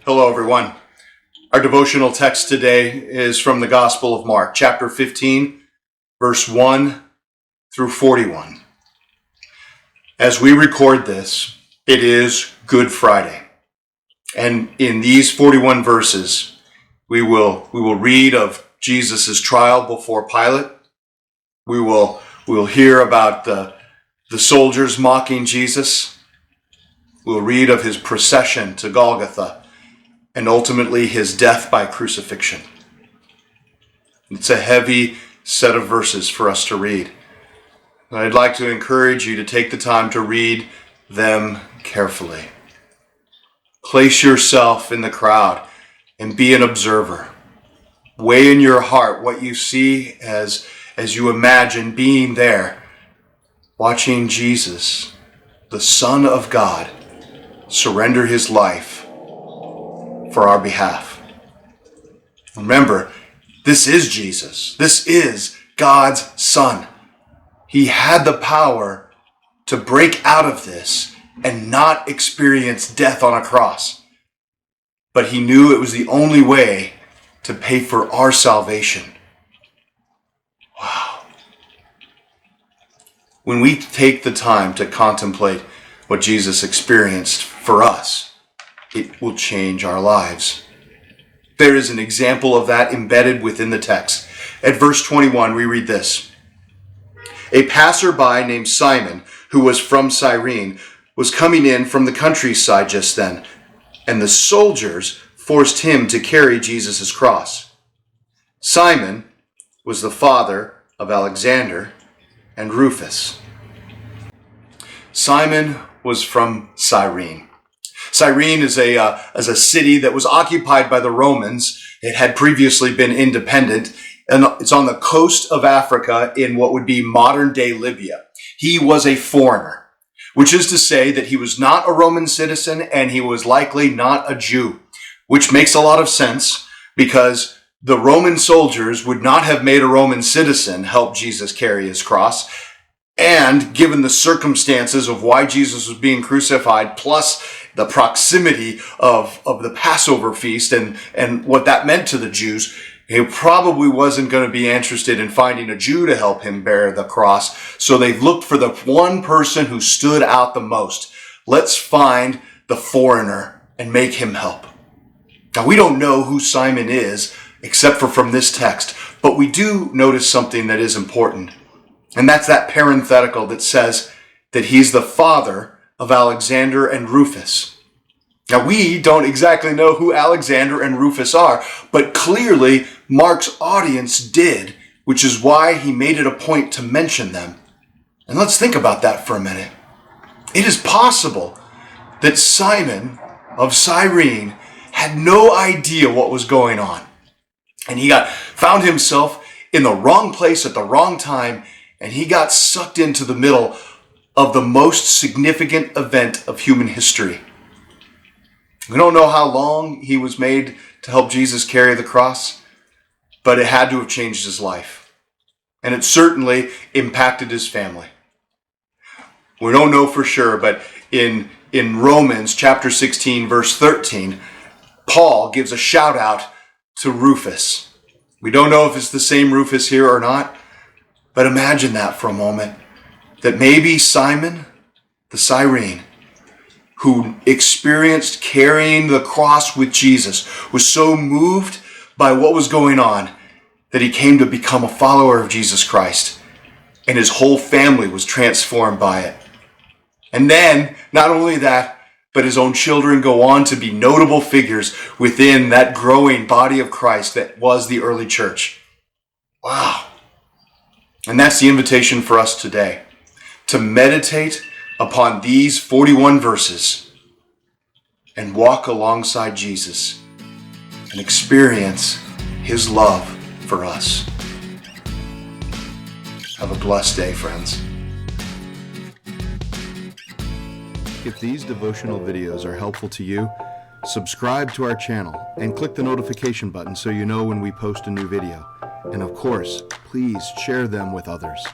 Hello, everyone. Our devotional text today is from the Gospel of Mark, chapter 15, verse 1 through 41. As we record this, it is Good Friday. And in these 41 verses, we will read of Jesus' trial before Pilate. We will hear about the soldiers mocking Jesus. We'll read of his procession to Golgotha and ultimately his death by crucifixion. It's a heavy set of verses for us to read. And I'd like to encourage you to take the time to read them carefully. Place yourself in the crowd and be an observer. Weigh in your heart what you see as you imagine being there, watching Jesus, the Son of God, surrender his life for our behalf. Remember, this is Jesus. This is God's Son. He had the power to break out of this and not experience death on a cross. But he knew it was the only way to pay for our salvation. Wow. When we take the time to contemplate what Jesus experienced for us, it will change our lives. There is an example of that embedded within the text. At verse 21, we read this. A passerby named Simon, who was from Cyrene, was coming in from the countryside just then, and the soldiers forced him to carry Jesus' cross. Simon was the father of Alexander and Rufus. Simon was from Cyrene. Cyrene is a city that was occupied by the Romans. It had previously been independent, and it's on the coast of Africa in what would be modern-day Libya. He was a foreigner, which is to say that he was not a Roman citizen and he was likely not a Jew, which makes a lot of sense because the Roman soldiers would not have made a Roman citizen help Jesus carry his cross. And given the circumstances of why Jesus was being crucified, plus the proximity of the Passover feast and what that meant to the Jews, he probably wasn't going to be interested in finding a Jew to help him bear the cross. So they looked for the one person who stood out the most. Let's find the foreigner and make him help. Now, we don't know who Simon is, except for from this text, but we do notice something that is important. And that's that parenthetical that says that he's the father of Alexander and Rufus. Now, we don't exactly know who Alexander and Rufus are, but clearly Mark's audience did, which is why he made it a point to mention them. And let's think about that for a minute. It is possible that Simon of Cyrene had no idea what was going on. And he found himself in the wrong place at the wrong time, and he got sucked into the middle of the most significant event of human history. We don't know how long he was made to help Jesus carry the cross, but it had to have changed his life. And it certainly impacted his family. We don't know for sure, but in Romans chapter 16, verse 13, Paul gives a shout out to Rufus. We don't know if it's the same Rufus here or not, but imagine that for a moment, that maybe Simon, the Cyrene, who experienced carrying the cross with Jesus, was so moved by what was going on that he came to become a follower of Jesus Christ, and his whole family was transformed by it. And then, not only that, but his own children go on to be notable figures within that growing body of Christ that was the early church. Wow. And that's the invitation for us today, to meditate upon these 41 verses and walk alongside Jesus and experience his love for us. Have a blessed day, friends. If these devotional videos are helpful to you, subscribe to our channel and click the notification button so you know when we post a new video. And of course, please share them with others.